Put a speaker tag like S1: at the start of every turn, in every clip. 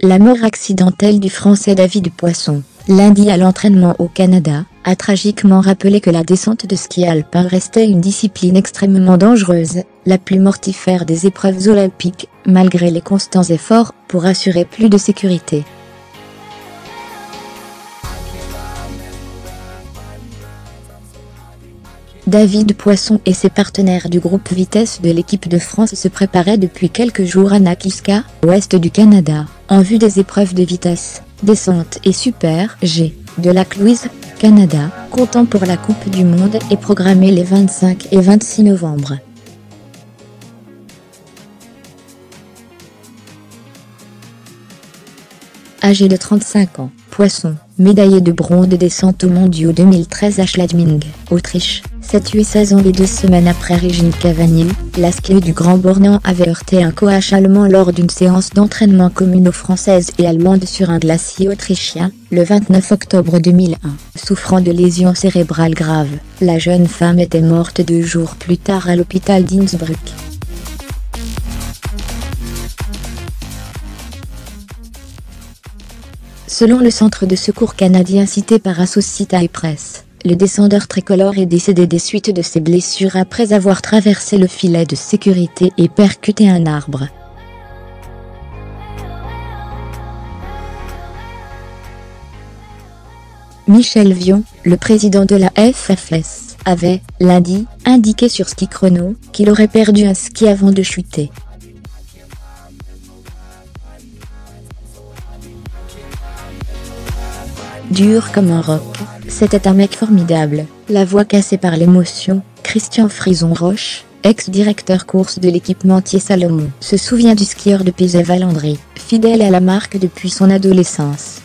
S1: La mort accidentelle du Français David Poisson, lundi à l'entraînement au Canada, a tragiquement rappelé que la descente de ski alpin restait une discipline extrêmement dangereuse, la plus mortifère des épreuves olympiques, malgré les constants efforts pour assurer plus de sécurité. David Poisson et ses partenaires du groupe vitesse de l'équipe de France se préparaient depuis quelques jours à Nakiska, ouest du Canada, en vue des épreuves de vitesse, descente et super G de Lac Louise, Canada, comptant pour la Coupe du Monde et programmée les 25 et 26 novembre. Âgé de 35 ans, Poisson, médaillé de bronze de descente aux mondiaux 2013 à Schladming, Autriche, s'est tué 16 ans et 2 semaines après Régine Cavagny, la skieuse du Grand Bornand avait heurté un coach allemand lors d'une séance d'entraînement commune aux Françaises et Allemandes sur un glacier autrichien, le 29 octobre 2001. Souffrant de lésions cérébrales graves, la jeune femme était morte 2 jours plus tard à l'hôpital d'Innsbruck. Selon le centre de secours canadien cité par Associated Press, le descendeur tricolore est décédé des suites de ses blessures après avoir traversé le filet de sécurité et percuté un arbre. Michel Vion, le président de la FFS, avait, lundi, indiqué sur Ski Chrono qu'il aurait perdu un ski avant de chuter. Dur comme un roc, c'était un mec formidable, la voix cassée par l'émotion. Christian Frison-Roche, ex-directeur course de l'équipementier Salomon, se souvient du skieur de Pézet-Valandry, fidèle à la marque depuis son adolescence.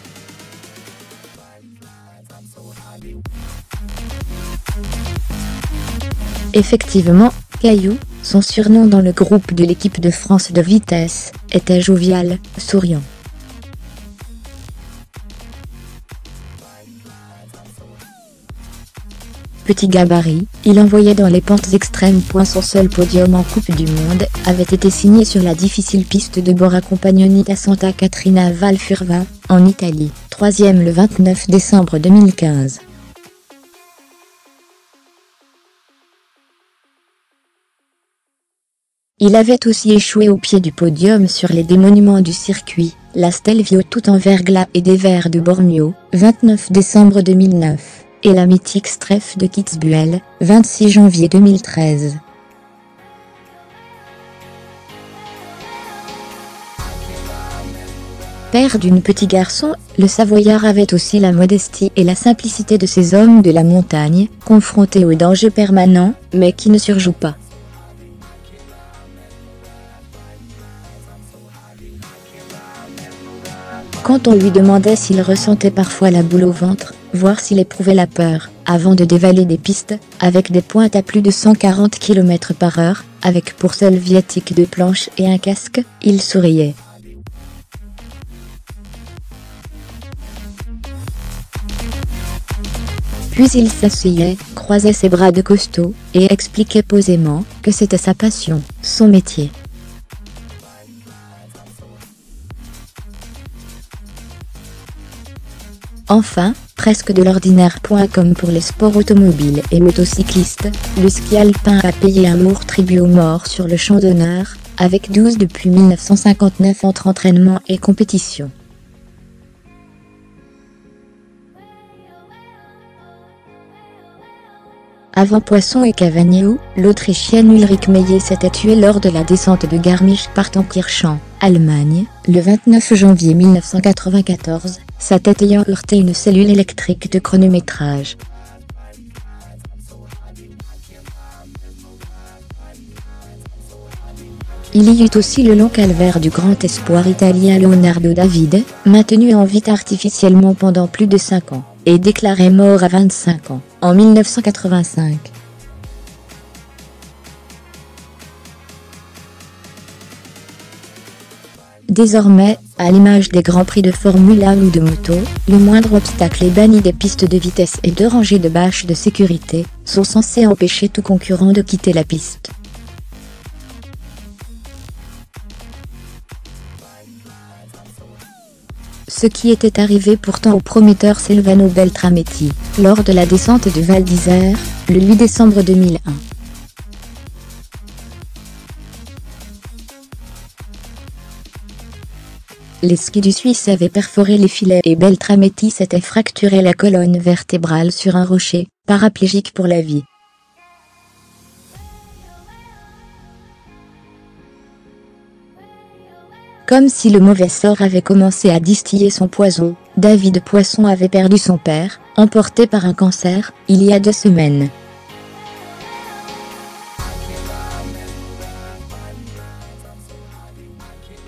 S1: Effectivement, Caillou, son surnom dans le groupe de l'équipe de France de vitesse, était jovial, souriant. Petit gabarit, il envoyait dans les pentes extrêmes. Son seul podium en Coupe du Monde avait été signé sur la difficile piste de Borra Compagnoni à Santa Caterina Val Furva, en Italie, 3e le 29 décembre 2015. Il avait aussi échoué au pied du podium sur les 2 monuments du circuit, la Stelvio tout en verglas et des Verts de Bormio, 29 décembre 2009. Et la mythique Streff de Kitzbühel, 26 janvier 2013. Père d'une petite garçon, le Savoyard avait aussi la modestie et la simplicité de ces hommes de la montagne, confrontés aux dangers permanents, mais qui ne surjouent pas. Quand on lui demandait s'il ressentait parfois la boule au ventre, voire s'il éprouvait la peur, avant de dévaler des pistes, avec des pointes à plus de 140 km/h, avec pour seul viatique 2 planches et un casque, il souriait. Puis il s'asseyait, croisait ses bras de costaud, et expliquait posément que c'était sa passion, son métier. Enfin, presque de l'ordinaire. Comme pour les sports automobiles et motocyclistes, le ski alpin a payé un lourd tribut aux morts sur le champ d'honneur, avec 12 depuis 1959 entre entraînement et compétition. Avant Poisson et Cavagny, l'Autrichienne Ulrike Meyer s'était tuée lors de la descente de Garmisch-Partenkirchen, Allemagne, le 29 janvier 1994, sa tête ayant heurté une cellule électrique de chronométrage. Il y eut aussi le long calvaire du grand espoir italien Leonardo David, maintenu en vie artificiellement pendant plus de 5 ans, et déclaré mort à 25 ans, en 1985. Désormais, à l'image des grands prix de Formule 1 ou de moto, le moindre obstacle est banni des pistes de vitesse et 2 rangées de bâches de sécurité sont censées empêcher tout concurrent de quitter la piste. Ce qui était arrivé pourtant au prometteur Silvano Beltrametti, lors de la descente du Val d'Isère, le 8 décembre 2001. Les skis du Suisse avaient perforé les filets et Beltrametti s'était fracturé la colonne vertébrale sur un rocher, paraplégique pour la vie. Comme si le mauvais sort avait commencé à distiller son poison, David Poisson avait perdu son père, emporté par un cancer, il y a 2 semaines.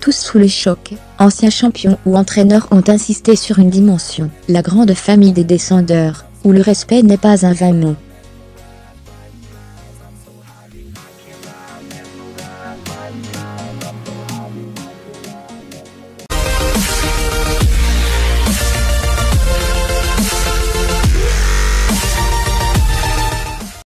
S1: Tous sous le choc, anciens champions ou entraîneurs ont insisté sur une dimension, la grande famille des descendeurs, où le respect n'est pas un vain mot.